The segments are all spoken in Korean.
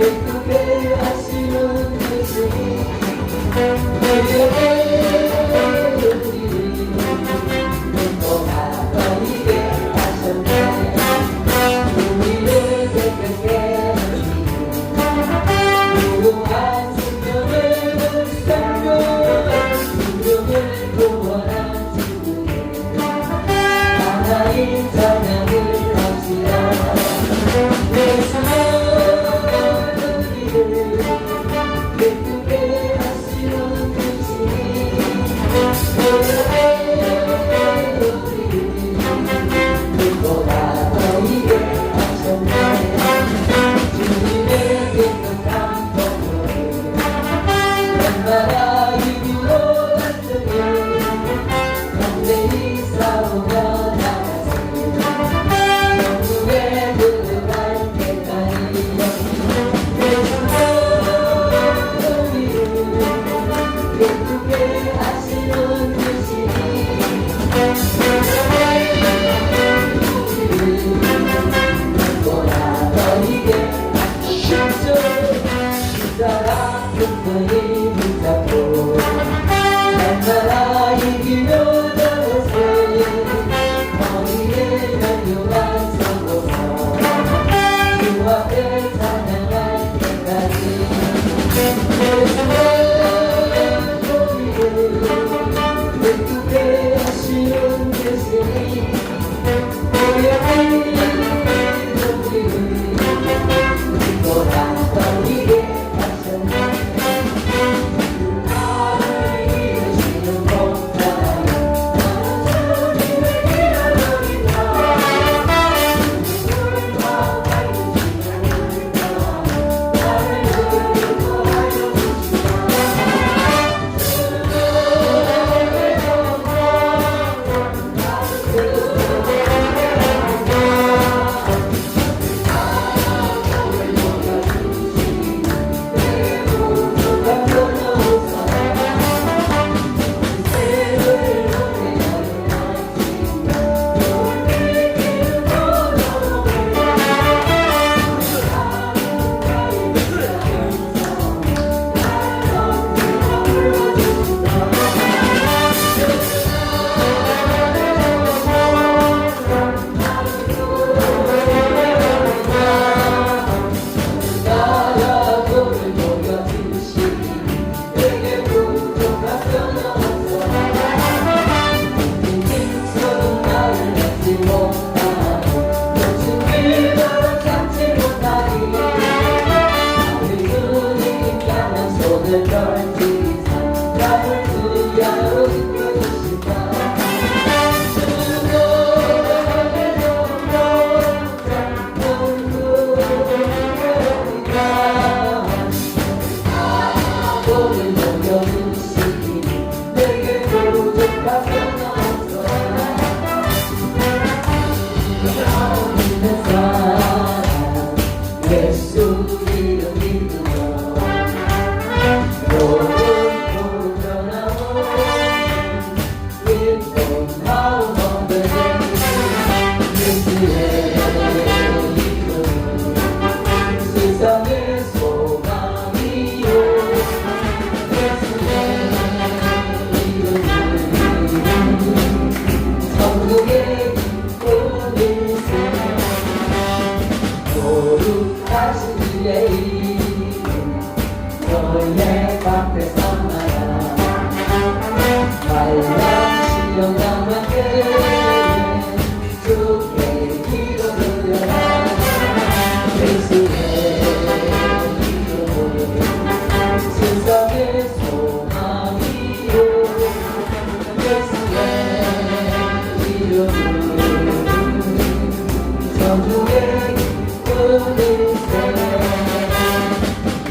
예쁘게 하시는 주님 천국의 천국의 꿈일세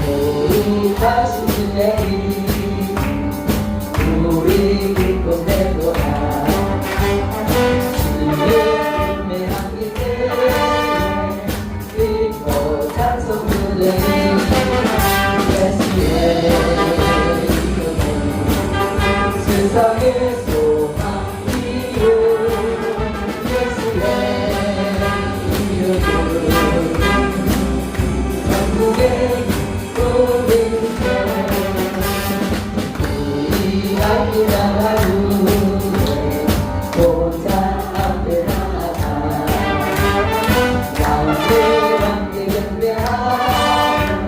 우리 다시 내리 우리 기쁨 되도다 주의 꿈에 안길 때 기뻐 찬송 부르리 예수의 이름은 세상의 소망이요 예수의 천국의 꿈일세 우리 앞이 나가루에 혼자 앞에 나가 가운데 함께 경배하며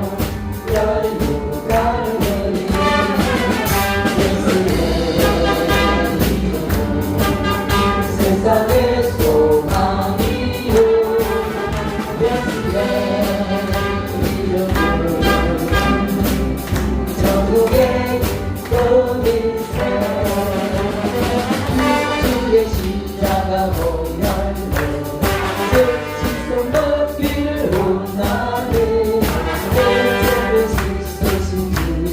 열리고 가는 거리 예수의 이름은 세상의 소망이요 천국의 꿈일세 주의 십자가 보혈로 지속 높이를 원하네 내 죄를 씻으신 주님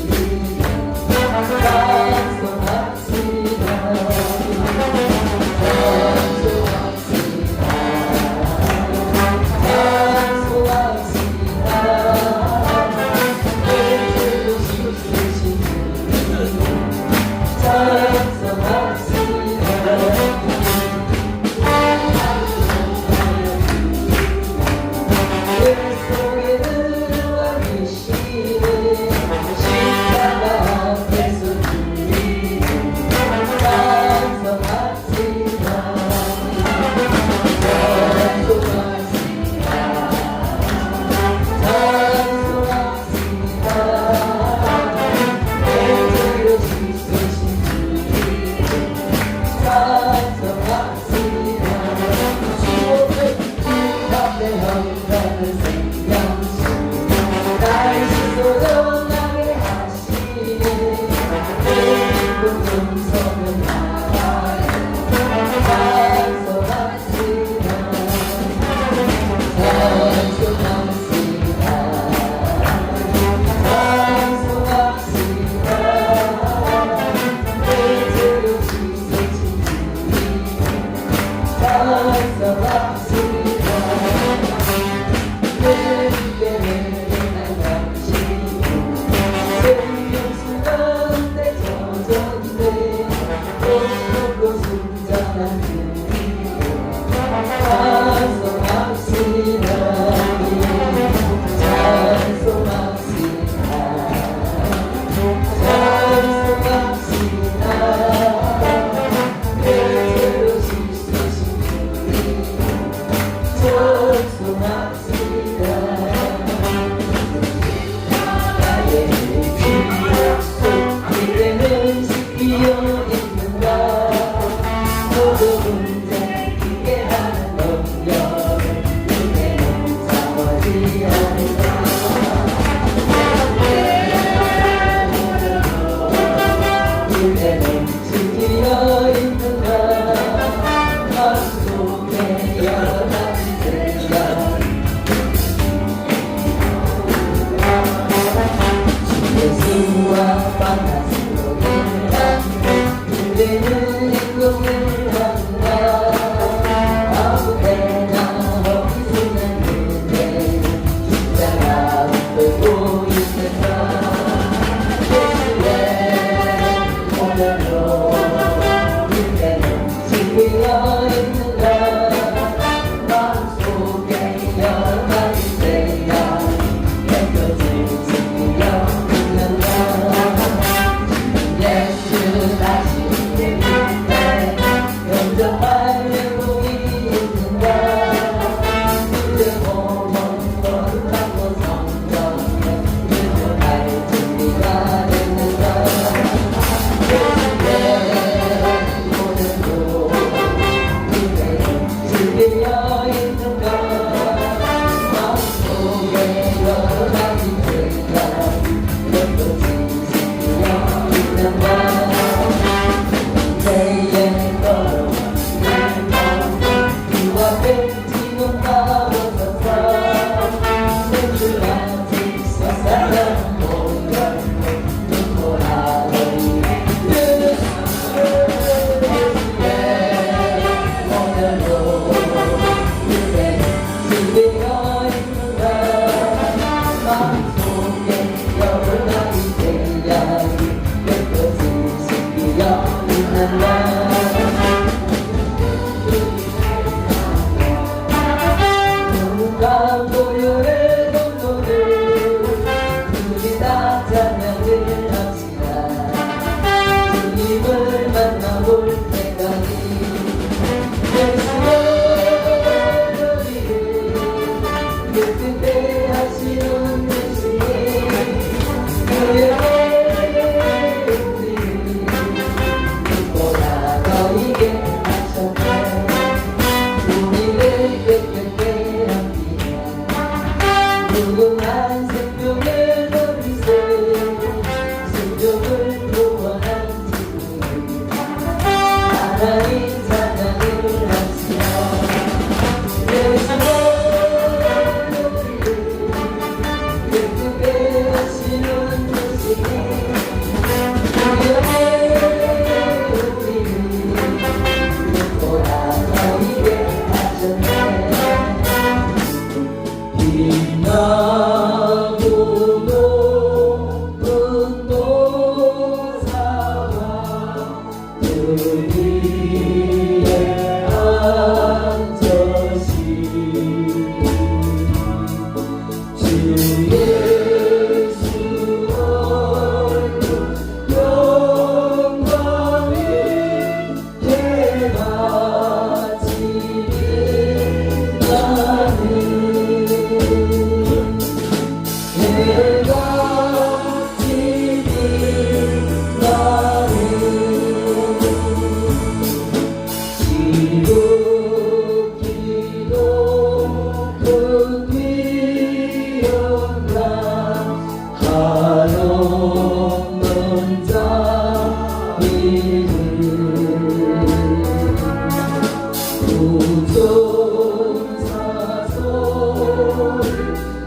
부존사소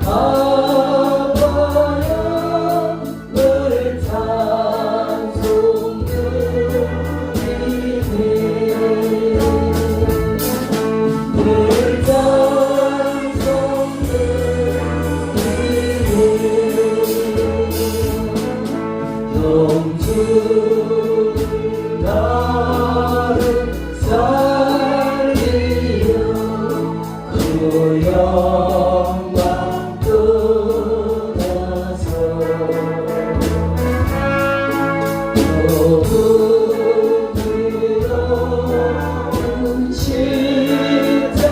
아버여 너를 찬송드리네 늘 찬송드리네 영주 나를 살리려 그 영광 떠나서 너무너무 십자가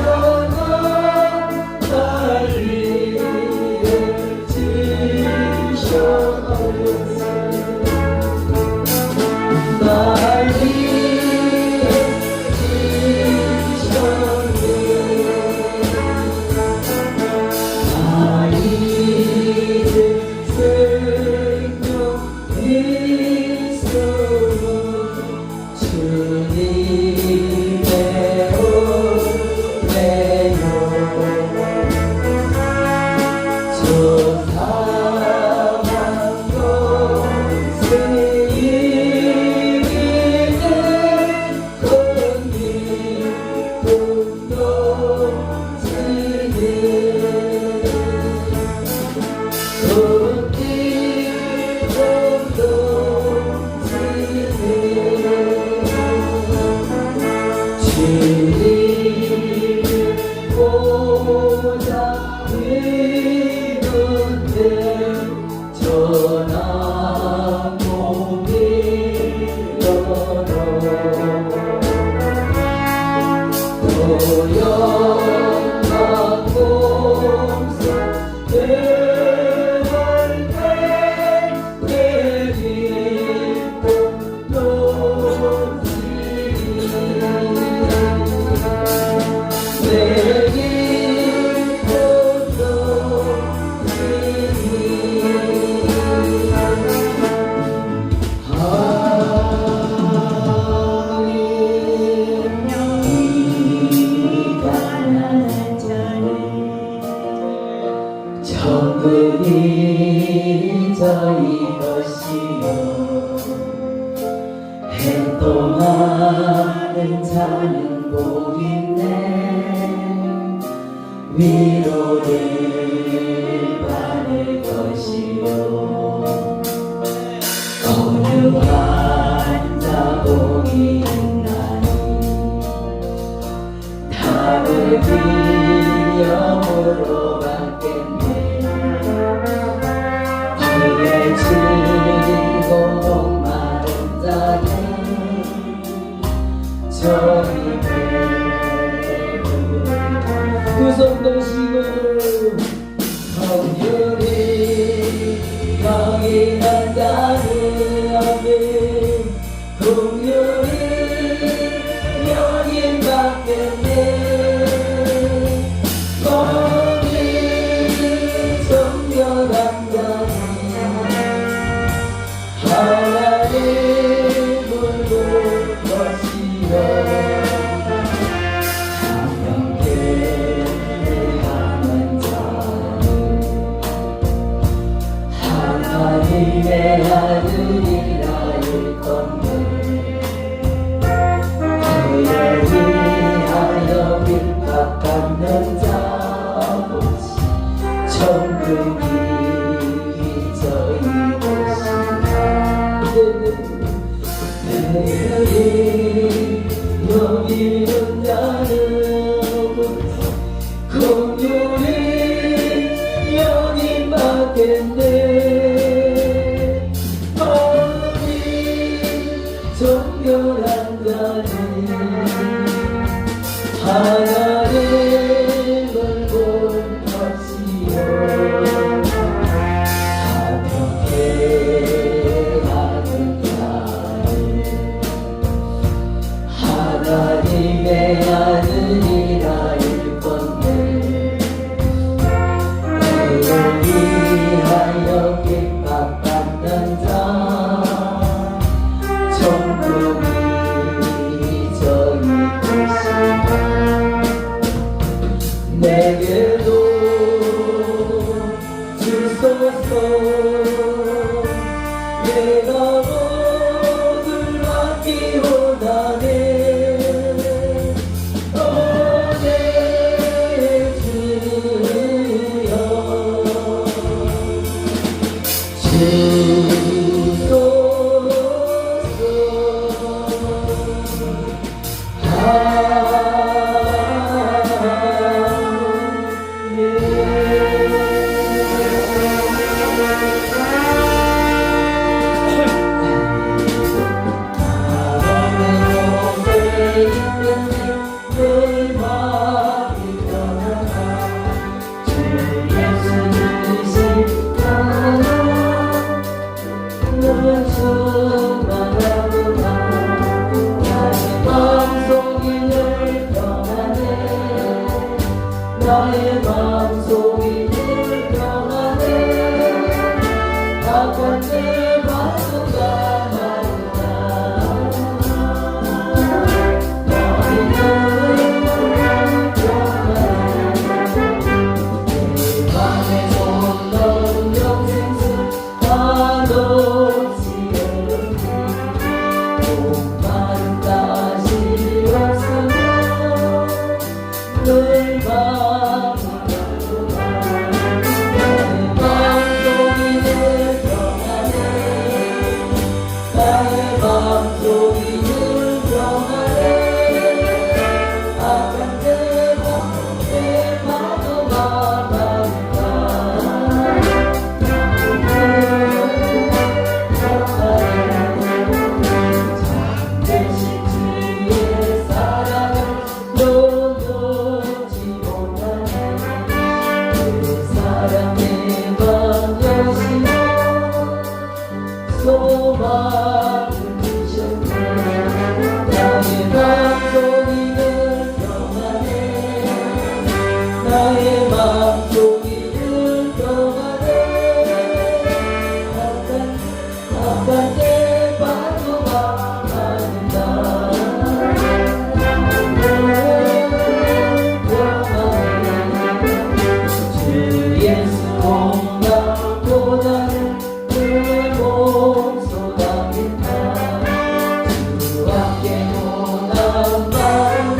달리를 지셨네 날 위해 지셨네 나 이제 생명 있어요 주님의 은혜요 저 사랑 것에 이기는 건기쁨 넘치네 건기쁨 넘치네 주님을 보자 믿는데 전한 몸이 열어 고요한 몸속 대할 때내 기쁨 넘치네 내 기쁨 천국이 저희 것이요 행동하는 자는 복 있네 위로를 받을 것이요 거룩한 자 복이 있나니 답을 비염으로 받겠네 그의 즐거운 목마른 자는 저희 두 손 드시고 성결이 강인한 자는 아멘 공연히 여긴 받겠네 거기 정결한 자는 하나님을 볼 것이요 하나님께 하는 자는 하나님의 아들이라 일건데 그를 위하여 빚받는 자 없이 천국이 저희 것이다 내일이 여기는 자는 공유리 여기 받겠네 어디 정결한 자는 하나님을 볼 것이요 하나님께 하는 자는 하나님의 아들이라 일건데 그를 위하여 빚받는 자 천국이 저희 것이다 나의 마음속이 불평하네 악한 내 반도가 많구나 너희는 평안해 내 맘에 손넣은 영생수 한없이 목마른 다시 없으며 늘 마음으로 나의 마음속이 늘 평안해 나의 마음속이 늘 평안해 악한 내 파도가 많으니까 잠시 주의 사랑을 놓지 못하네 그 사랑의 맘 여시며 소망을 주셨네 나의 맘속이 늘 평안해 나의 맘속이 늘 평안해 악한 내 파도가 많은다 주 예수 온갖보다는 내 몸소 담긴다 주 앞에 오난 마음은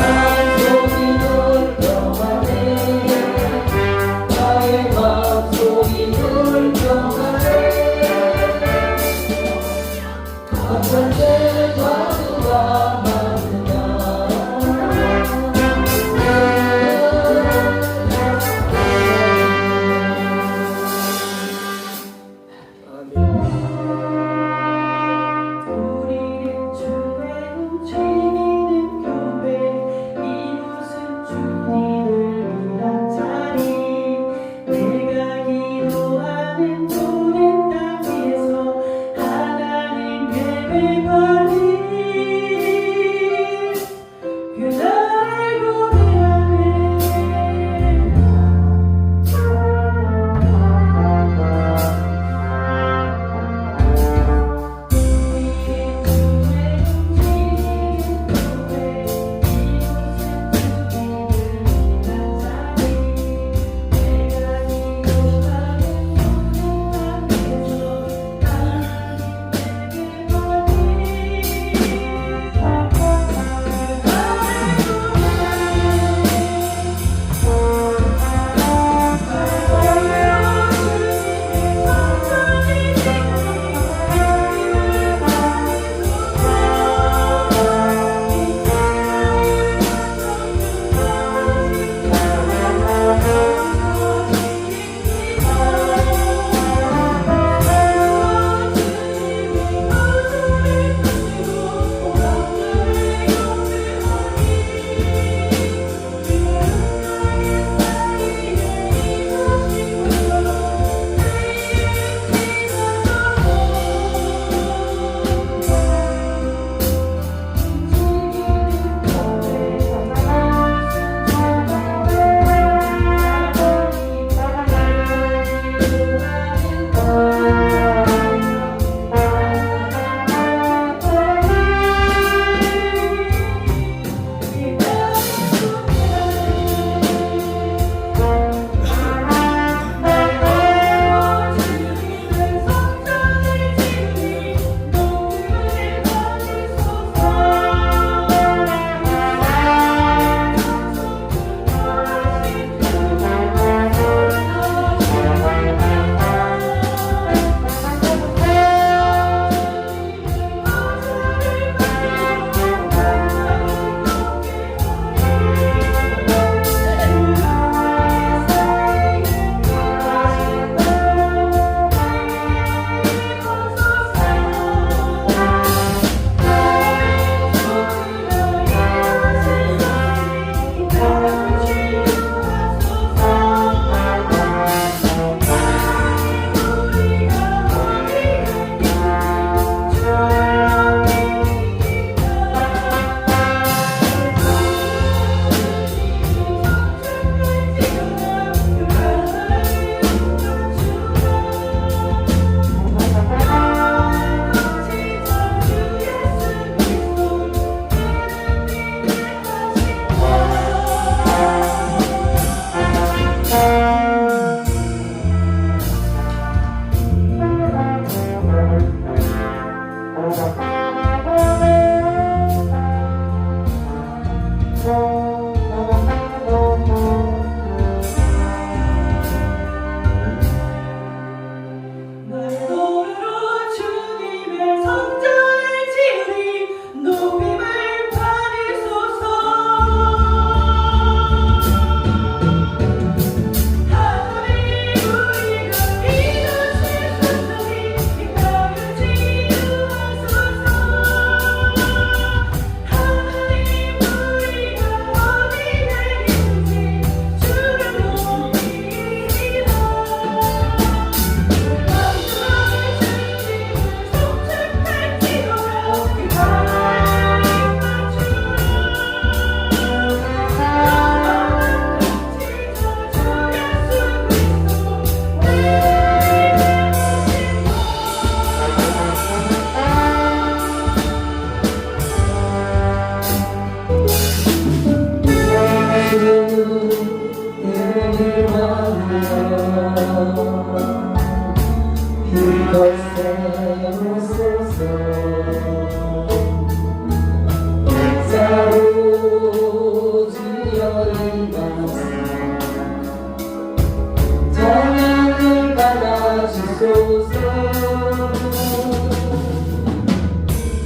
마음속이 늘 평안해 나의 마음속이 늘 평안해 악한 내 파도가 많으나 우리는 주의 움직이는 교회 이곳은 주님을 위한 자리 내가 기도하는 푸른 땅 위에서 하나님 예배받니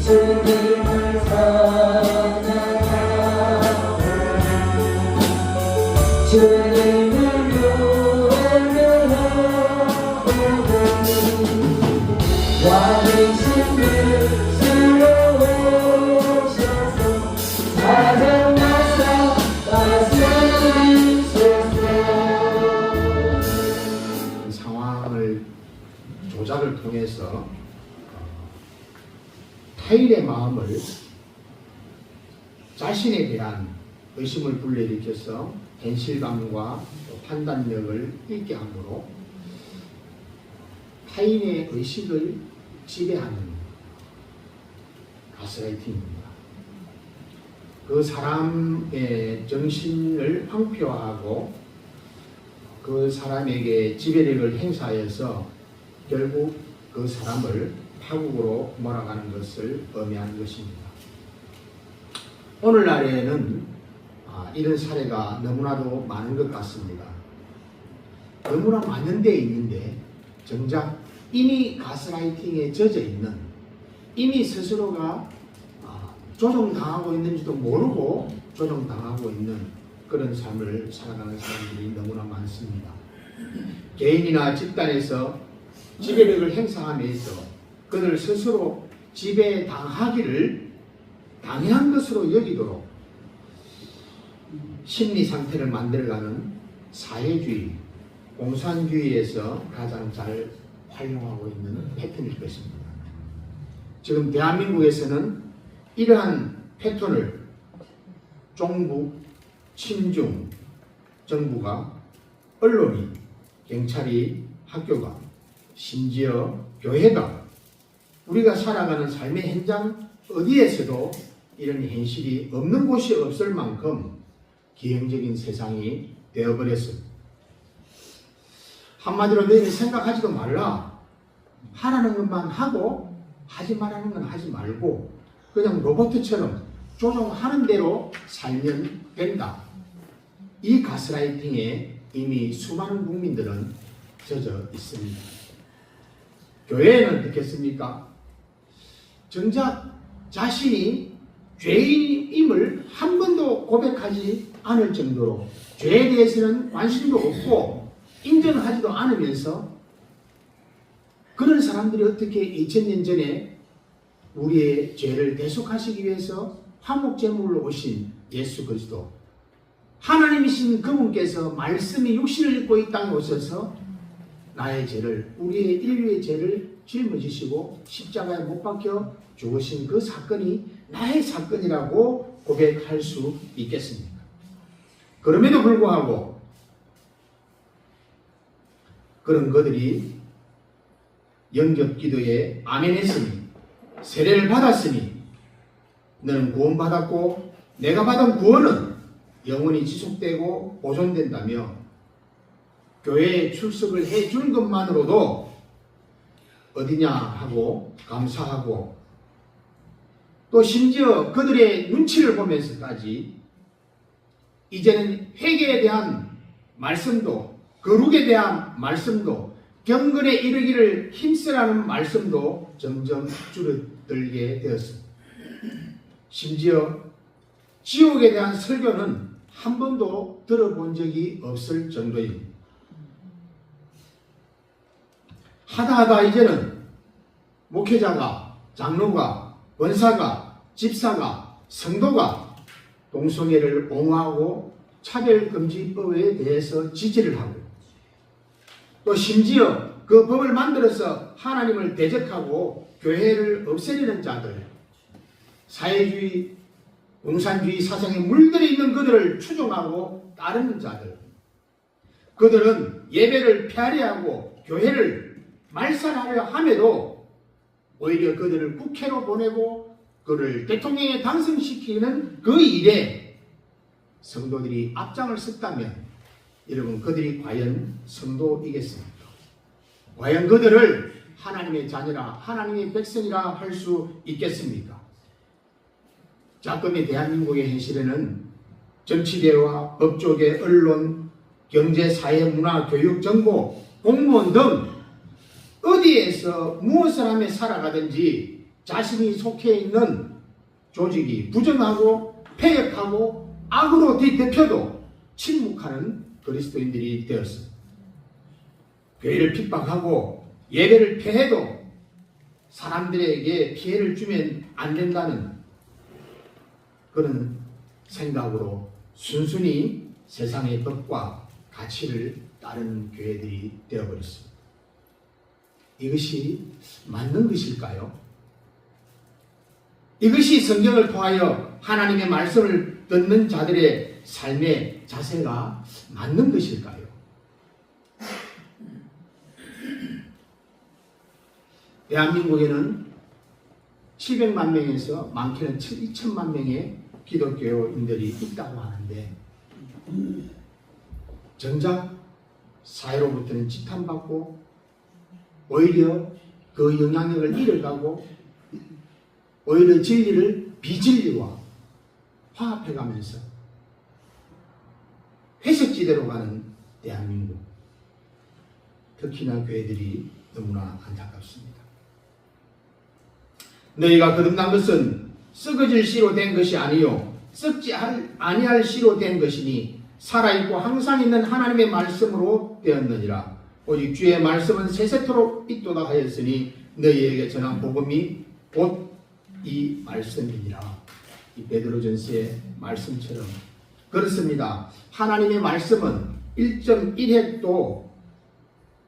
주님을 사랑하오 주님을 노래하오니 왕이신 그리스도오셔서 사랑하사 다스리소서. 상황을 조작을 통해서 타인의 마음을 자신에 대한 의심을 불러일으켜서 현실감과 판단력을 잃게 함으로 타인의 의식을 지배하는 가스라이팅입니다. 그 사람의 정신을 황폐화하고 그 사람에게 지배력을 행사하여서 결국 그 사람을 파국으로 몰아가는 것을 의미하는 것입니다. 오늘날에는 이런 사례가 너무나도 많은 것 같습니다. 너무나 많은 데 있는데 정작 이미 가스라이팅에 젖어 있는, 이미 스스로가 조종당하고 있는지도 모르고 조종당하고 있는 그런 삶을 살아가는 사람들이 너무나 많습니다. 개인이나 집단에서 지배력을 행사하면서 그들 스스로 지배당하기를 당연한 것으로 여기도록 심리 상태를 만들어가는 사회주의, 공산주의에서 가장 잘 활용하고 있는 패턴일 것입니다. 지금 대한민국에서는 이러한 패턴을 종북, 친중, 정부가, 언론이, 경찰이, 학교가, 심지어 교회가 우리가 살아가는 삶의 현장 어디에서도 이런 현실이 없는 곳이 없을 만큼 기형적인 세상이 되어버렸습니다. 한마디로 너희는 생각하지도 말라. 하라는 것만 하고 하지 말라는 건 하지 말고 그냥 로봇처럼 조종하는 대로 살면 된다. 이 가스라이팅에 이미 수많은 국민들은 젖어 있습니다. 교회는 어떻겠습니까? 정작 자신이 죄인임을 한 번도 고백하지 않을 정도로 죄에 대해서는 관심도 없고 인정하지도 않으면서 그런 사람들이 어떻게 2000년 전에 우리의 죄를 대속하시기 위해서 화목제물로 오신 예수 그리스도, 하나님이신 그분께서 말씀이 육신을 입고 이 땅에 오셔서 나의 죄를, 우리의 인류의 죄를 짊어지시고 십자가에 못 박혀 죽으신 그 사건이 나의 사건이라고 고백할 수 있겠습니까? 그럼에도 불구하고 그런 그들이 영접기도에 아멘했으니 세례를 받았으니 너는 구원받았고 내가 받은 구원은 영원히 지속되고 보존된다며 교회에 출석을 해준 것만으로도 어디냐 하고 감사하고 또 심지어 그들의 눈치를 보면서까지 이제는 회개에 대한 말씀도 거룩에 대한 말씀도 경건에 이르기를 힘쓰라는 말씀도 점점 줄어들게 되었습니다. 심지어 지옥에 대한 설교는 한 번도 들어본 적이 없을 정도입니다. 하다하다 이제는 목회자가, 장로가, 권사가, 집사가, 성도가 동성애를 옹호하고 차별금지법에 대해서 지지를 하고 또 심지어 그 법을 만들어서 하나님을 대적하고 교회를 없애려는 자들, 사회주의, 공산주의 사상에 물들어 있는 그들을 추종하고 따르는 자들, 그들은 예배를 폐하려 교회를 말살하려 함에도 오히려 그들을 국회로 보내고 그를 대통령에 당선시키는 그 일에 성도들이 앞장을 섰다면 여러분 그들이 과연 성도이겠습니까? 과연 그들을 하나님의 자녀라 하나님의 백성이라 할 수 있겠습니까? 자금의 대한민국의 현실에는 정치계와 법조계, 언론, 경제, 사회, 문화, 교육, 정보, 공무원 등 어디에서 무엇을 하며 살아가든지 자신이 속해 있는 조직이 부정하고 폐역하고 악으로 뒤덮여도 침묵하는 그리스도인들이 되었습니다. 교회를 핍박하고 예배를 폐해도 사람들에게 피해를 주면 안 된다는 그런 생각으로 순순히 세상의 법과 가치를 따르는 교회들이 되어버렸습니다. 이것이 맞는 것일까요? 이것이 성경을 통하여 하나님의 말씀을 듣는 자들의 삶의 자세가 맞는 것일까요? 대한민국에는 700만 명에서 많게는 2천만 명의 기독교인들이 있다고 하는데 정작 사회로부터는 지탄받고 오히려 그 영향력을 잃어가고 오히려 진리를 비진리와 화합해가면서 회색지대로 가는 대한민국, 특히나 교회들이 너무나 안타깝습니다. 너희가 거듭난 것은 썩어질 씨로 된 것이 아니요 썩지 아니할 씨로 된 것이니 살아있고 항상 있는 하나님의 말씀으로 되었느니라. 오직 주의 말씀은 세세토록 있도다 하였으니 너희에게 전한 복음이 곧 이 말씀이니라. 이 베드로전서의 말씀처럼 그렇습니다. 하나님의 말씀은 1.1획도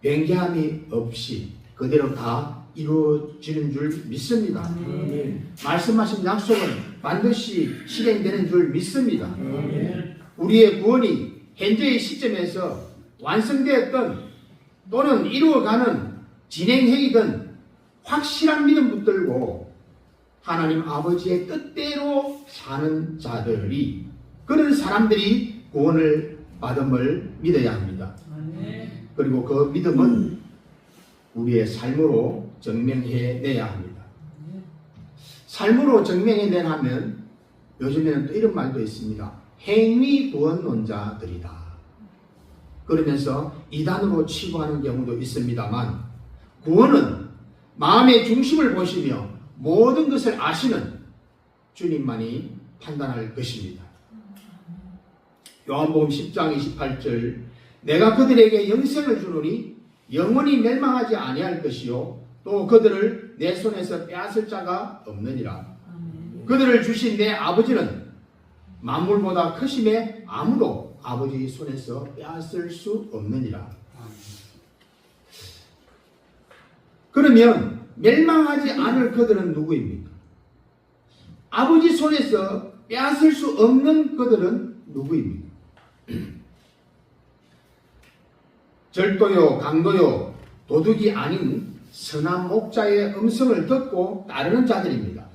변개함이 없이 그대로 다 이루어지는 줄 믿습니다. 말씀하신 약속은 반드시 실행되는 줄 믿습니다. 우리의 구원이 현재의 시점에서 완성되었던 또는 이루어가는 진행형이든 확실한 믿음 붙들고 하나님 아버지의 뜻대로 사는 자들이, 그런 사람들이 구원을 받음을 믿어야 합니다. 그리고 그 믿음은 우리의 삶으로 증명해내야 합니다. 삶으로 증명해내려면 요즘에는 또 이런 말도 있습니다. 행위구원론자들이다. 그러면서 이단으로 치부하는 경우도 있습니다만, 구원은 마음의 중심을 보시며 모든 것을 아시는 주님만이 판단할 것입니다. 요한복음 10장 28절 내가 그들에게 영생을 주노니 영원히 멸망하지 아니할 것이요 또 그들을 내 손에서 빼앗을 자가 없느니라. 그들을 주신 내 아버지는 만물보다 크심에 아무도 아버지 손에서 빼앗을 수 없느니라. 그러면 멸망하지 않을 그들은 누구입니까? 아버지 손에서 빼앗을 수 없는 그들은 누구입니까? 절도요, 강도요, 도둑이 아닌 선한 목자의 음성을 듣고 따르는 자들입니다.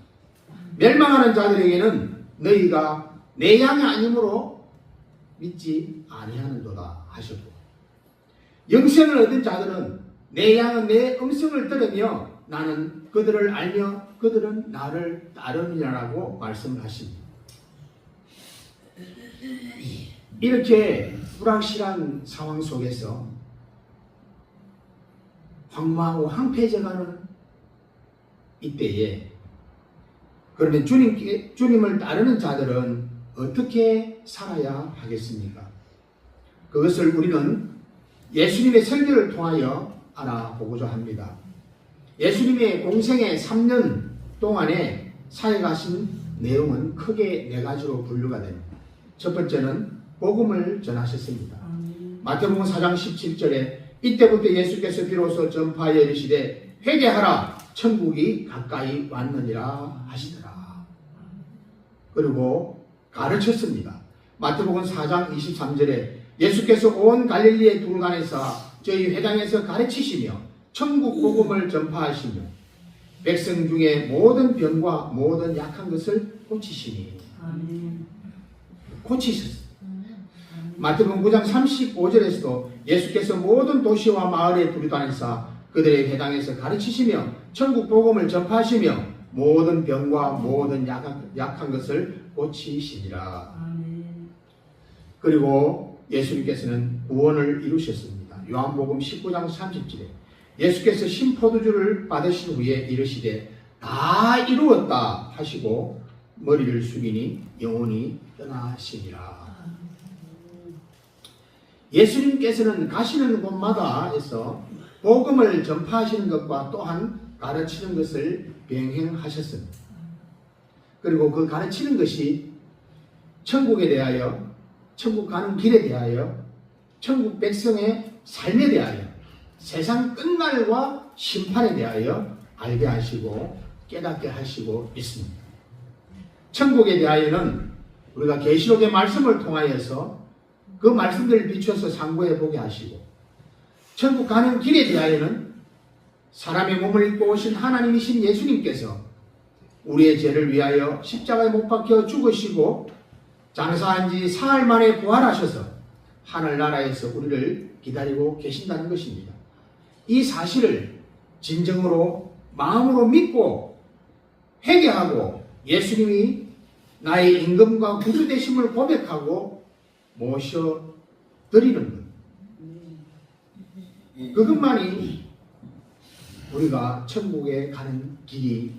멸망하는 자들에게는 너희가 내 양이 아니므로 믿지 아니하는도다 하셨고, 영생을 얻은 자들은 내 양은 내 음성을 들으며 나는 그들을 알며 그들은 나를 따르느냐라고 말씀하십니다. 이렇게 불확실한 상황 속에서 황무하고 황폐해져가는 이때에 그러면 주님을 따르는 자들은 어떻게 살아야 하겠습니까? 그것을 우리는 예수님의 설교를 통하여 알아보고자 합니다. 예수님의 공생의 3년 동안에 사역하신 내용은 크게 4가지로 분류가 됩니다. 첫 번째는 복음을 전하셨습니다. 마태복음 4장 17절에 이때부터 예수께서 비로소 전파하여 이르시되 회개하라 천국이 가까이 왔느니라 하시더라. 그리고 가르쳤습니다. 마태복음 4장 23절에 예수께서 온 갈릴리에 두루 다니사 저희 회당에서 가르치시며 천국 복음을 전파하시며 백성 중에 모든 병과 모든 약한 것을 고치시니. 고치셨습니다. 마태복음 9장 35절에서도 예수께서 모든 도시와 마을에 두루 다니사 그들의 회당에서 가르치시며 천국 복음을 전파하시며 모든 병과 모든 약한 것을 고치시니라. 그리고 예수님께서는 구원을 이루셨습니다. 요한복음 19장 30절에 예수께서 신포도주를 받으신 후에 이르시되 다 이루었다 하시고 머리를 숙이니 영원히 떠나시니라. 예수님께서는 가시는 곳마다에서 복음을 전파하시는 것과 또한 가르치는 것을 병행하셨습니다. 그리고 그 가르치는 것이 천국에 대하여, 천국 가는 길에 대하여, 천국 백성의 삶에 대하여, 세상 끝날과 심판에 대하여 알게 하시고 깨닫게 하시고 있습니다. 천국에 대하여는 우리가 계시록의 말씀을 통하여서 그 말씀들을 비추어서 상고해 보게 하시고, 천국 가는 길에 대하여는 사람의 몸을 입고 오신 하나님이신 예수님께서 우리의 죄를 위하여 십자가에 못 박혀 죽으시고 장사한 지 사흘 만에 부활하셔서 하늘나라에서 우리를 기다리고 계신다는 것입니다. 이 사실을 진정으로 마음으로 믿고 회개하고 예수님이 나의 임금과 구주 되심을 고백하고 모셔드리는 것, 그것만이 우리가 천국에 가는 길이,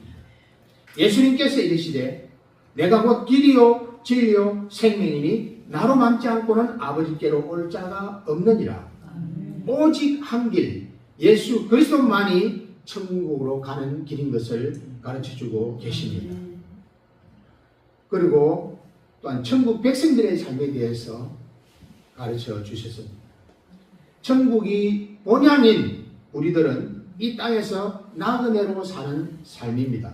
예수님께서 이르시되 내가 곧 길이요 진리요 생명이니 나로 남지 않고는 아버지께로 올 자가 없느니라. 오직 한 길, 예수 그리스도만이 천국으로 가는 길인 것을 가르쳐주고 계십니다. 그리고 또한 천국 백성들의 삶에 대해서 가르쳐 주셨습니다. 천국이 본향인 우리들은 이 땅에서 나그네로 사는 삶입니다.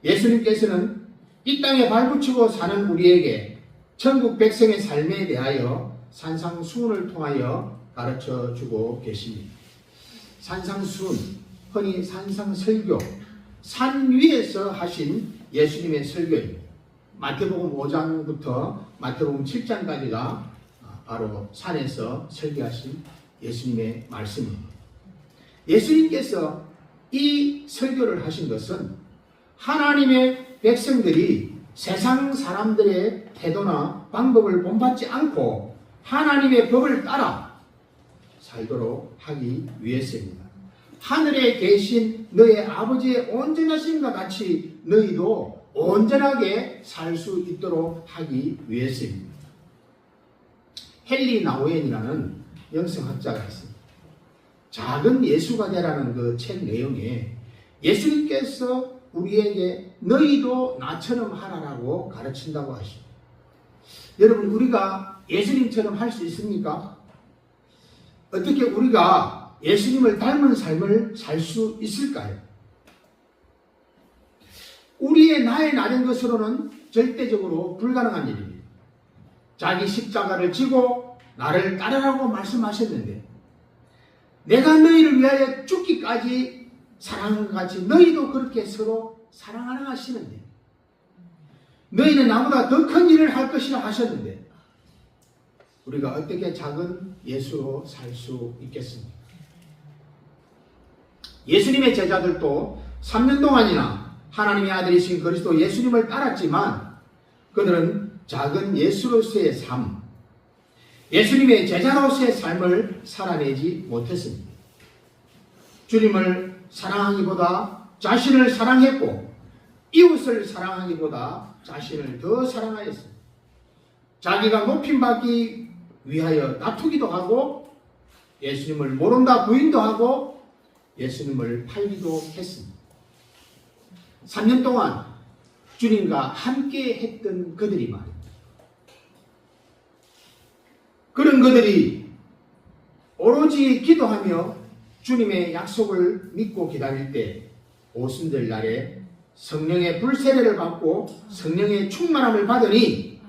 예수님께서는 이 땅에 발붙이고 사는 우리에게 천국 백성의 삶에 대하여 산상수훈을 통하여 가르쳐 주고 계십니다. 산상수훈, 흔히 산상설교, 산 위에서 하신 예수님의 설교입니다. 마태복음 5장부터 마태복음 7장까지가 바로 산에서 설교하신 예수님의 말씀입니다. 예수님께서 이 설교를 하신 것은 하나님의 백성들이 세상 사람들의 태도나 방법을 본받지 않고 하나님의 법을 따라 살도록 하기 위해서입니다. 하늘에 계신 너의 아버지의 온전하심과 같이 너희도 온전하게 살 수 있도록 하기 위해서입니다. 헨리 나우엔이라는 영성학자가 있습니다. 작은 예수가 되라는 그 책 내용에 예수님께서 우리에게 너희도 나처럼 하라라고 가르친다고 하십니다. 여러분, 우리가 예수님처럼 할 수 있습니까? 어떻게 우리가 예수님을 닮은 삶을 살 수 있을까요? 우리의 나의 낮은 것으로는 절대적으로 불가능한 일입니다. 자기 십자가를 지고 나를 따르라고 말씀하셨는데, 내가 너희를 위하여 죽기까지 사랑한 것 같이 너희도 그렇게 서로 사랑하라 하시는데, 너희는 나보다 더 큰 일을 할 것이라 하셨는데, 우리가 어떻게 작은 예수로 살 수 있겠습니까? 예수님의 제자들도 3년 동안이나 하나님의 아들이신 그리스도 예수님을 따랐지만 그들은 작은 예수로서의 삶, 예수님의 제자로서의 삶을 살아내지 못했습니다. 주님을 사랑하기보다 자신을 사랑했고 이웃을 사랑하기보다 자신을 더 사랑하였습니다. 자기가 높임받기 위하여 다투기도 하고 예수님을 모른다 부인도 하고 예수님을 팔기도 했습니다. 3년 동안 주님과 함께 했던 그들이 말입니다. 그런 그들이 오로지 기도하며 주님의 약속을 믿고 기다릴 때 오순절 날에 성령의 불세례를 받고 성령의 충만함을 받으니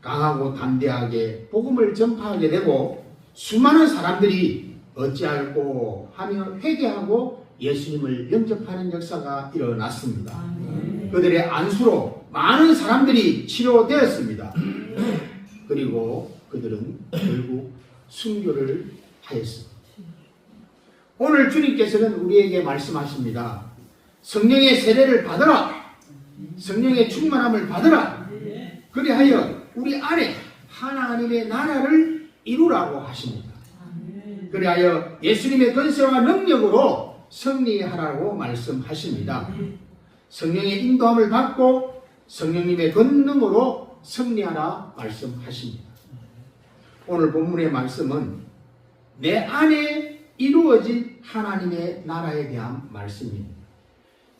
강하고 담대하게 복음을 전파하게 되고 수많은 사람들이 어찌할꼬 하며 회개하고 예수님을 영접하는 역사가 일어났습니다. 그들의 안수로 많은 사람들이 치료되었습니다. 그리고 그들은 결국 순교를 하였습니다. 오늘 주님께서는 우리에게 말씀하십니다. 성령의 세례를 받으라. 성령의 충만함을 받으라. 그리하여 우리 안에 하나님의 나라를 이루라고 하십니다. 그리하여 예수님의 권세와 능력으로 승리하라고 말씀하십니다. 성령의 인도함을 받고 성령님의 권능으로 승리하라 말씀하십니다. 오늘 본문의 말씀은 내 안에 이루어진 하나님의 나라에 대한 말씀입니다.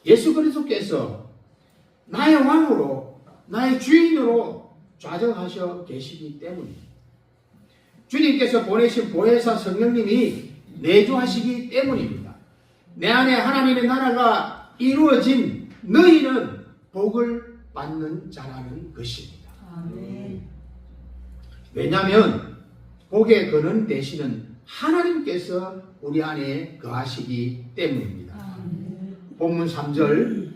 예수 그리스도께서 나의 왕으로 나의 주인으로 좌정하셔 계시기 때문입니다. 주님께서 보내신 보혜사 성령님이 내주하시기 때문입니다. 내 안에 하나님의 나라가 이루어진 너희는 복을 받는 자라는 것입니다. 왜냐하면 복의 근원 되시는 하나님께서 우리 안에 거하시기 때문입니다. 본문 3절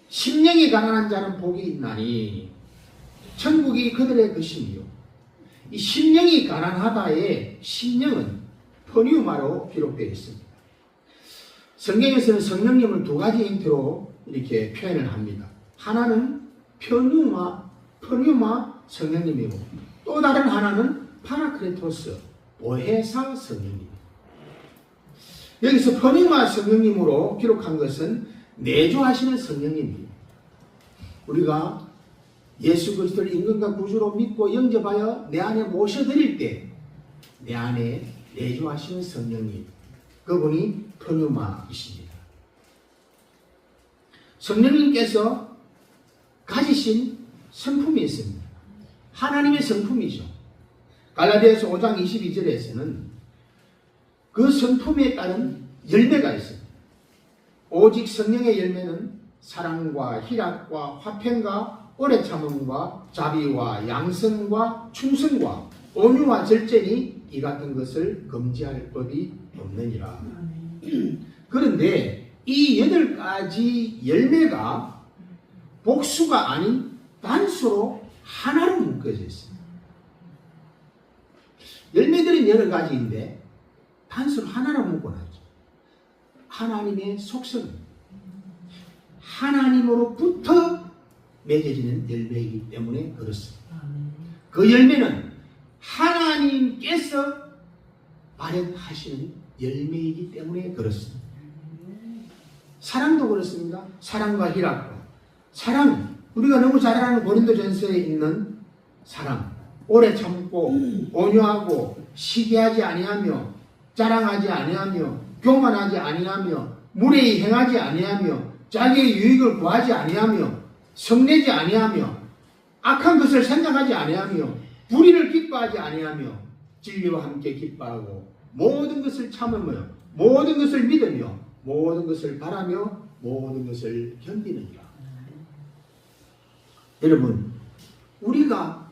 심령이 가난한 자는 복이 있나니 천국이 그들의 것이며 이 심령이 가난하다의 심령은 퍼뉴마로 기록되어 있습니다. 성경에서는 성령님을 두 가지 형태로 이렇게 표현을 합니다. 하나는 퍼뉴마 성령님이고 또 다른 하나는 파라크레토스 보혜사 성령님. 여기서 퍼뉴마 성령님으로 기록한 것은 내주하시는 성령님입니다. 우리가 예수 그리스도를 임금과 구주로 믿고 영접하여 내 안에 모셔드릴 때 내 안에 내주하시는 성령님, 그분이 퍼뉴마이십니다. 성령님께서 가지신 성품이 있습니다. 하나님의 성품이죠. 갈라디아서 5장 22절에서는 그 성품에 따른 열매가 있습니다. 오직 성령의 열매는 사랑과 희락과 화평과 오래 참음과 자비와 양성과 충성과 온유와 절제니 이 같은 것을 금지할 법이 없느니라. 그런데 이 8가지 열매가 복수가 아닌 단수로 하나로 묶여져 있습니다. 열매들은 여러 가지인데 단수로 하나로 묶어놨죠. 하나님의 속성, 하나님으로부터 맺어지는 열매이기 때문에 그렇습니다. 그 열매는 하나님께서 발현하시는 열매이기 때문에 그렇습니다. 사랑도 그렇습니다. 사랑과 희락과 사랑, 우리가 너무 잘 아는 고린도전서에 있는 사랑, 오래 참고 온유하고 시기하지 아니하며 자랑하지 아니하며 교만하지 아니하며 무례히 행하지 아니하며 자기의 유익을 구하지 아니하며 성내지 아니하며 악한 것을 생각하지 아니하며 불의를 기뻐하지 아니하며 진리와 함께 기뻐하고 모든 것을 참으며 모든 것을 믿으며 모든 것을 바라며 모든 것을 견디느니라. 여러분, 우리가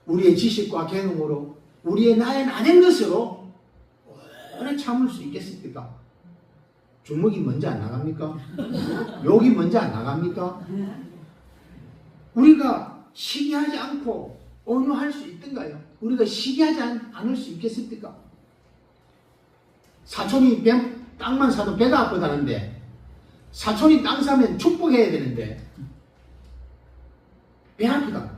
우리의 지식과 경험으로 우리의 나의 나된 것으로 오래 참을 수 있겠습니까? 주먹이 먼저 안 나갑니까? 욕이 먼저 안 나갑니까? 우리가 시기하지 않고 온유할 수 있던가요? 우리가 시기하지 않을 수 있겠습니까? 사촌이 땅만 사도 배가 아프다는데 사촌이 땅 사면 축복해야 되는데 배 아프다.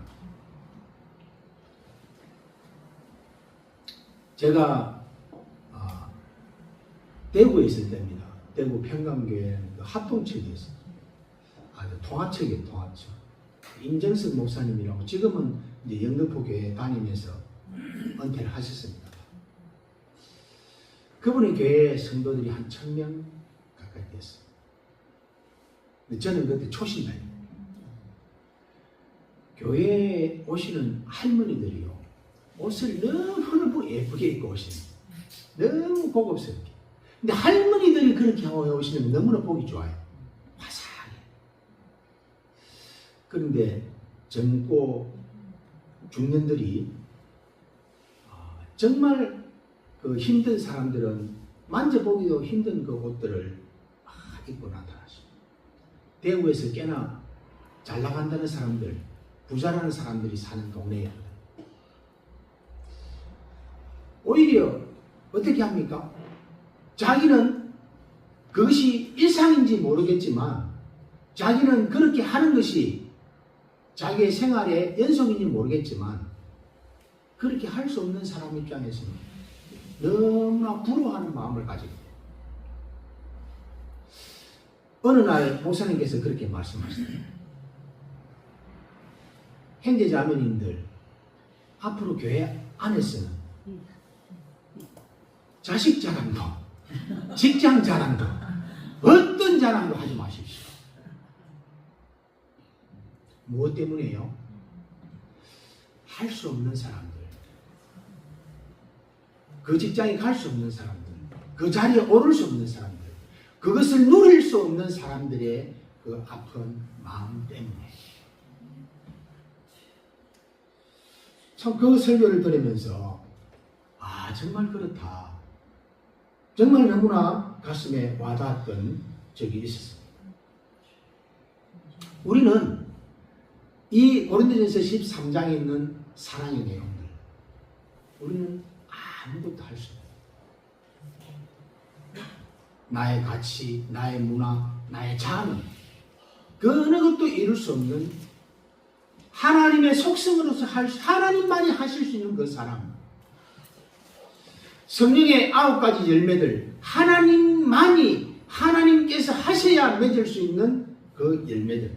제가 대구에 있을 때입니다. 대구 평강교회는 그 합동체계였어요. 통화체계, 통화체. 임정석 목사님이라고 지금은 이제 영등포교회 다니면서 은퇴를 하셨습니다. 그분의 교회 성도들이 한 1000명 가까이 됐어요. 저는 그때 초신자입니다. 교회에 오시는 할머니들이요, 옷을 너무 예쁘게 입고 오시는, 너무 고급스럽게. 근데 할머니들이 그렇게 하고 오시는 게 너무나 보기 좋아요. 화사하게. 그런데 젊고 중년들이 정말 그 힘든 사람들은 만져보기도 힘든 그 옷들을 입고 나타나십니다. 대구에서 꽤나 잘 나간다는 사람들, 부자라는 사람들이 사는 동네예요. 오히려 어떻게 합니까? 자기는 그것이 일상인지 모르겠지만 자기는 그렇게 하는 것이 자기의 생활의 연속인지 모르겠지만 그렇게 할 수 없는 사람 입장에서는 너무나 부러워하는 마음을 가지고 있어요. 어느 날 목사님께서 그렇게 말씀하셨어요. 형제 자매님들, 앞으로 교회 안에서는 자식 자랑도, 직장 자랑도, 어떤 자랑도 하지 마십시오. 무엇 때문에요? 할 수 없는 사람들, 그 직장에 갈 수 없는 사람들, 그 자리에 오를 수 없는 사람들, 그것을 누릴 수 없는 사람들의 그 아픈 마음 때문에. 참 그 설교를 들으면서 정말 그렇다. 정말 너무나 가슴에 와닿았던 적이 있었습니다. 우리는 이 고린도전서 13장에 있는 사랑의 내용들, 우리는 아무것도 할 수 없어요. 나의 가치, 나의 문화, 나의 자는 그 어느 것도 이룰 수 없는 하나님의 속성으로서 하나님만이 하실 수 있는 그 사랑. 성령의 9가지 열매들, 하나님만이 하나님께서 하셔야 맺을 수 있는 그 열매들.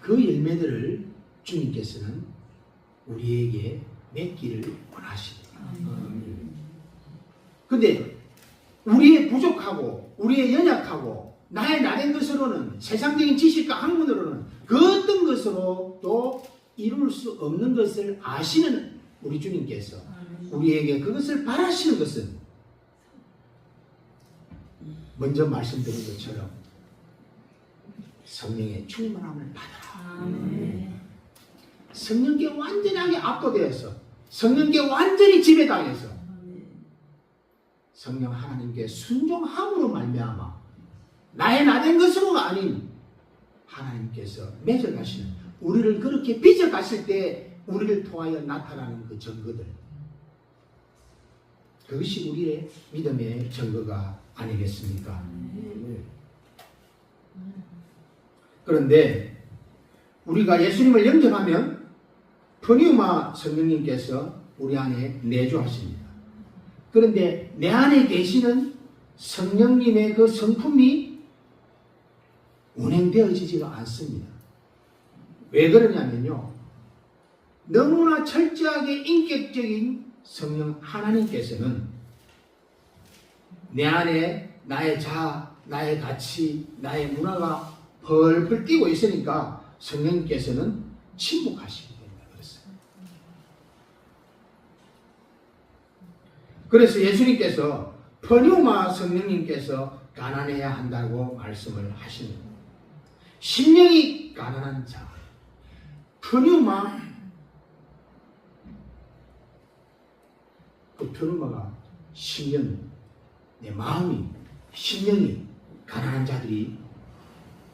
그 열매들을 주님께서는 우리에게 맺기를 원하십니다. 그런데 우리의 부족하고 우리의 연약하고 나의 나된 것으로는, 세상적인 지식과 학문으로는 그 어떤 것으로도 이룰 수 없는 것을 아시는 우리 주님께서 우리에게 그것을 바라시는 것은 먼저 말씀드린 것처럼 성령의 충만함을 받아라. 성령께 완전하게 압도되어서, 성령께 완전히 지배당해서 성령 하나님께 순종함으로 말미암아 나의 나된 것으로가 아닌 하나님께서 맺어가시는, 우리를 그렇게 빚어가실 때 우리를 통하여 나타나는 그 증거들, 그것이 우리의 믿음의 증거가 아니겠습니까? 그런데 우리가 예수님을 영접하면 프니우마 성령님께서 우리 안에 내주하십니다. 그런데 내 안에 계시는 성령님의 그 성품이 운행되어지지가 않습니다. 왜 그러냐면요, 너무나 철저하게 인격적인 성령 하나님께서는 내 안에 나의 자아, 나의 가치, 나의 문화가 펄펄 뛰고 있으니까 성령님께서는 침묵하시게 됩니다. 그래서 예수님께서 프니우마 성령님께서 가난해야 한다고 말씀을 하십니다. 심령이 가난한 자, 프니우마, 그 프니우마가 심령, 내 마음이, 심령이 가난한 자들이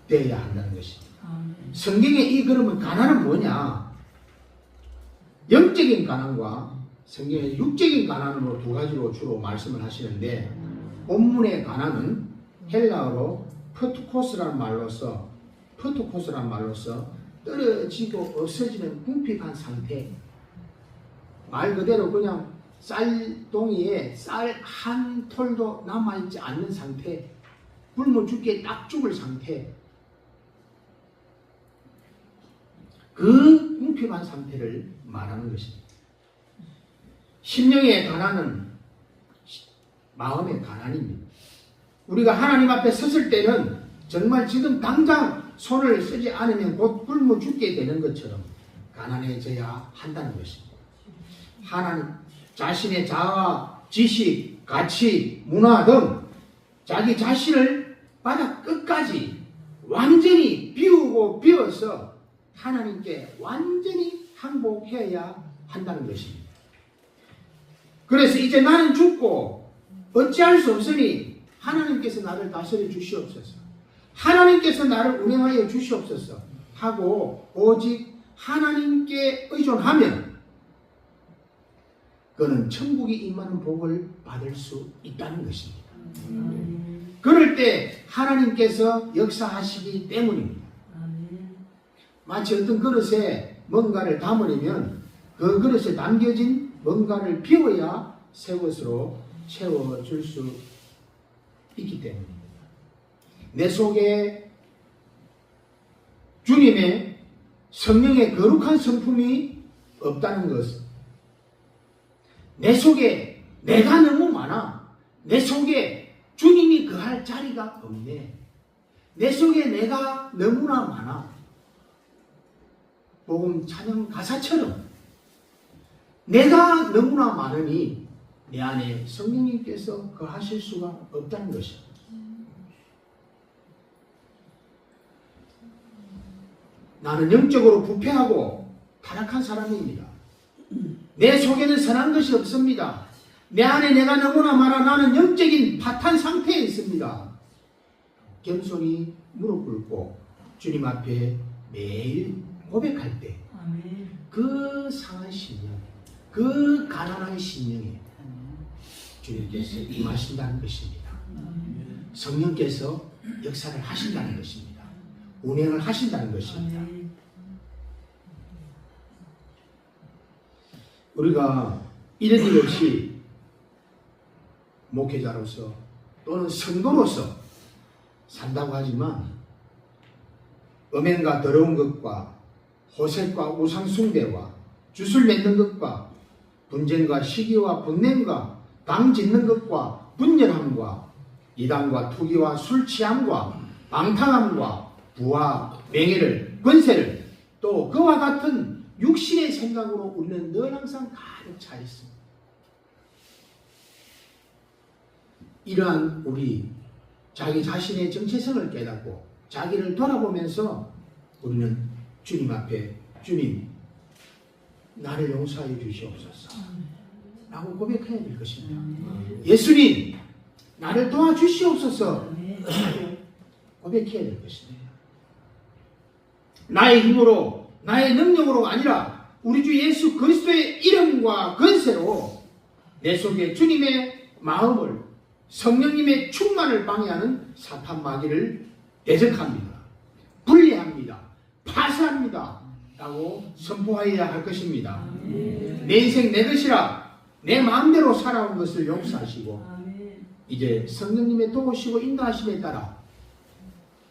되어야 한다는 것입니다. 성경에 이 그러면 가난은 뭐냐? 영적인 가난과 성경의 육적인 가난으로 두 가지로 주로 말씀을 하시는데, 본문의 가난은 헬라어로 프토코스라는 말로서 떨어지고 없어지는 궁핍한 상태, 말 그대로 그냥 쌀동이에 쌀 한 톨도 남아있지 않는 상태, 굶어 죽게 딱 죽을 상태, 그 궁핍한 상태를 말하는 것입니다. 심령의 가난은 마음의 가난입니다. 우리가 하나님 앞에 섰을 때는 정말 지금 당장 손을 쓰지 않으면 곧 굶어 죽게 되는 것처럼 가난해져야 한다는 것입니다. 하나님 자신의 자아, 지식, 가치, 문화 등 자기 자신을 바닥 끝까지 완전히 비우고 비워서 하나님께 완전히 항복해야 한다는 것입니다. 그래서 이제 나는 죽고 어찌할 수 없으니 하나님께서 나를 다스려 주시옵소서, 하나님께서 나를 운행하여 주시옵소서 하고 오직 하나님께 의존하면 그는 천국이 임하는 복을 받을 수 있다는 것입니다. 그럴 때 하나님께서 역사하시기 때문입니다. 마치 어떤 그릇에 뭔가를 담으려면 그 그릇에 담겨진 뭔가를 비워야 새 것으로 채워줄 수 있기 때문입니다. 내 속에 주님의 성령의 거룩한 성품이 없다는 것은 내 속에 내가 너무 많아. 내 속에 주님이 거할 자리가 없네. 내 속에 내가 너무나 많아. 복음 찬양 가사처럼 내가 너무나 많으니 내 안에 성령님께서 거하실 수가 없다는 것입니다. 나는 영적으로 부패하고 타락한 사람입니다. 내 속에는 선한 것이 없습니다. 내 안에 내가 너무나 많아. 나는 영적인 파탄 상태에 있습니다. 겸손히 무릎 꿇고 주님 앞에 매일 고백할 때 그 상한 심령, 그 가난한 심령에 주님께서 임하신다는 것입니다. 성령께서 역사를 하신다는 것입니다. 운행을 하신다는 것입니다. 우리가 이런 일 없이 목회자로서 또는 성도로서 산다고 하지만 음행과 더러운 것과 호색과 우상숭배와 주술 맺는 것과 분쟁과 시기와 분냄과 당 짓는 것과 분열함과 이단과 투기와 술 취함과 방탕함과 부와 명예를 권세를 또 그와 같은 육신의 생각으로 우리는 늘 항상 가득 차 있습니다. 이러한 우리 자기 자신의 정체성을 깨닫고 자기를 돌아보면서 우리는 주님 앞에 주님 나를 용서하여 주시옵소서 라고 고백해야 될 것입니다. 예수님 나를 도와주시옵소서 고백해야 될 것입니다. 나의 힘으로 나의 능력으로가 아니라 우리 주 예수 그리스도의 이름과 권세로 내 속에 주님의 마음을 성령님의 충만을 방해하는 사탄 마귀를 대적합니다. 분리합니다. 파쇄합니다. 라고 선포하여야 할 것입니다. 내 인생 내 것이라 내 마음대로 살아온 것을 용서하시고 이제 성령님의 도우시고 인도하심에 따라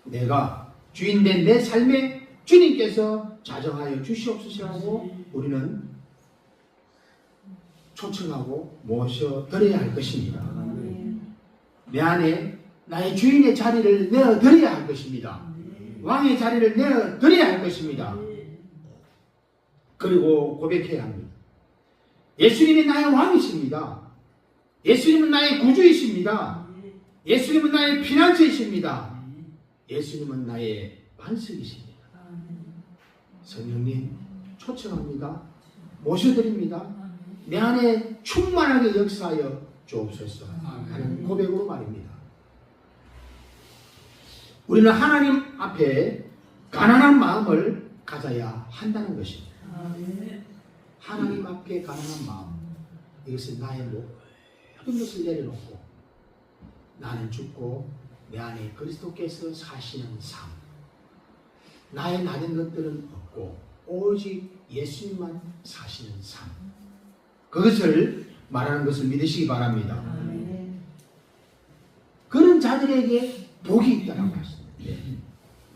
내가 주인된 내 삶에 주님께서 자정하여 주시옵소서라고 우리는 초청하고 모셔드려야 할 것입니다. 내 안에 나의 주인의 자리를 내어드려야 할 것입니다. 왕의 자리를 내어드려야 할 것입니다. 그리고 고백해야 합니다. 예수님이 나의 왕이십니다. 예수님은 나의 구주이십니다. 예수님은 나의 피난처이십니다. 예수님은 나의 반석이십니다. 성령님 초청합니다. 모셔드립니다. 내 안에 충만하게 역사하여 주옵소서 하는 고백으로 말입니다. 우리는 하나님 앞에 가난한 마음을 가져야 한다는 것입니다. 하나님 앞에 가난한 마음, 이것은 나의 모든 것을 내려놓고 나는 죽고 내 안에 그리스도께서 사시는 삶, 나의 나된 것들은 없고 오직 예수님만 사시는 삶, 그것을 말하는 것을 믿으시기 바랍니다. 그런 자들에게 복이 있다고 하십니다.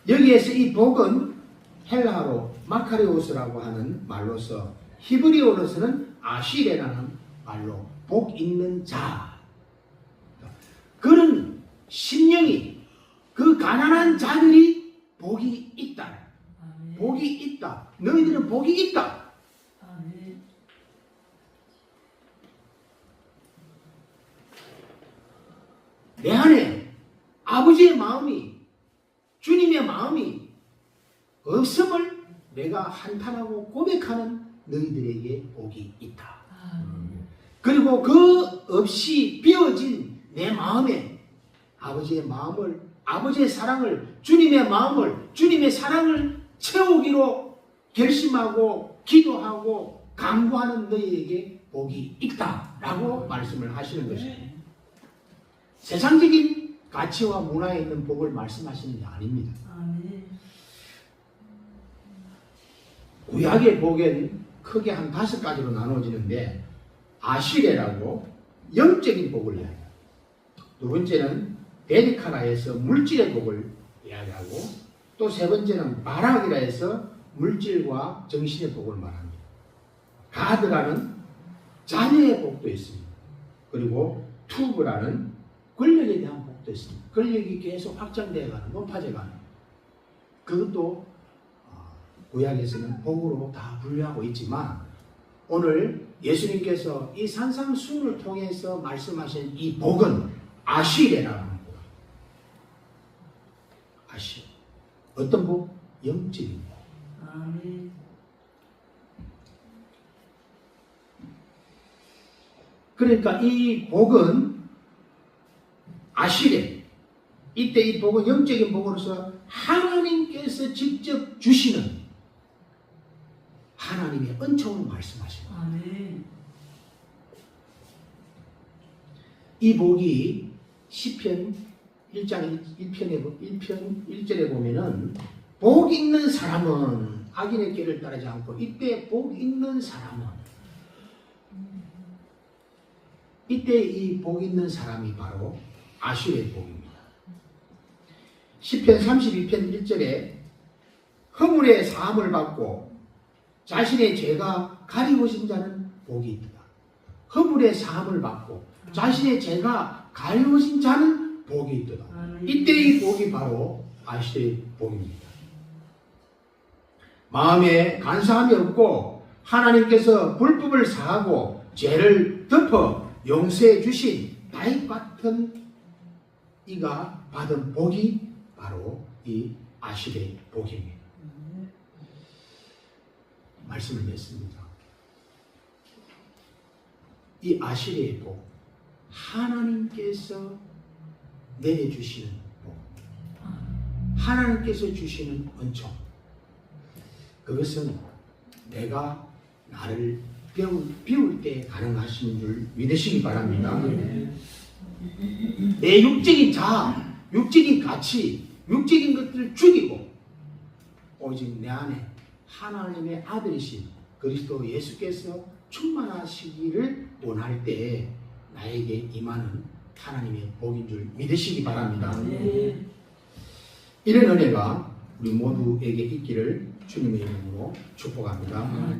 여기에서 이 복은 헬라어로 마카리오스라고 하는 말로서 히브리어로서는 아시레라는 말로 복 있는 자, 그런 심령이 그 가난한 자들이 복이 있다. 복이 있다. 너희들은 복이 있다. 내 안에 아버지의 마음이, 주님의 마음이 없음을 내가 한탄하고 고백하는 너희들에게 복이 있다. 그리고 그 없이 비어진 내 마음에 아버지의 마음을, 아버지의 사랑을, 주님의 마음을, 주님의 사랑을 채우기로 결심하고 기도하고 강구하는 너희에게 복이 있다라고 말씀을 하시는 것입니다. 세상적인 가치와 문화에 있는 복을 말씀하시는 게 아닙니다. 구약의 복은 크게 한 5가지로 나눠지는데 아시레라고 영적인 복을 이야기합니다. 두 번째는 베리카라 해서 물질의 복을 이야기하고 또 세 번째는 바락이라 해서 물질과 정신의 복을 말합니다. 가드라는 자녀의 복도 있습니다. 그리고 투브라는 권력에 대한 복도 있습니다. 권력이 계속 확장되어가는, 높아져가는 그것도 구약에서는 복으로 다 분류하고 있지만 오늘 예수님께서 이 산상수훈을 통해서 말씀하신 이 복은 아시레라는 복. 아시. 어떤 복? 영적인 복. 아멘. 그러니까 이 복은 아시레. 이때 이 복은 영적인 복으로서 하나님께서 직접 주시는 하나님의 은총을 말씀하십니다. 아멘. 이 복이 시편 1장 1편 1절에 보면은 복 있는 사람은 악인의 길을 따르지 않고 이때 복 있는 사람은 이때 이 복 있는 사람이 바로 아슈의 복입니다. 시편 32편 1절에 허물의 사함을 받고 자신의 죄가 가리우신 자는 복이 있다. 허물의 사함을 받고 자신의 죄가 가리우신 자는 복이 있다. 이때 이 복이 바로 아시의 복입니다. 마음에 간사함이 없고 하나님께서 불법을 사하고 죄를 덮어 용서해 주신 다윗 같은 이가 받은 복이 바로 이 아실의 복입니다. 말씀을 맺습니다. 이 아실의 복, 하나님께서 내려주시는 복, 하나님께서 주시는 은총, 그것은 내가 나를 비울 때 가능하신 줄 믿으시기 바랍니다. 내 육적인 자아, 육적인 가치, 육적인 것들을 죽이고 오직 내 안에 하나님의 아들이신 그리스도 예수께서 충만하시기를 원할 때 나에게 임하는 하나님의 복인 줄 믿으시기 바랍니다. 이런 은혜가 우리 모두에게 있기를 주님의 이름으로 축복합니다.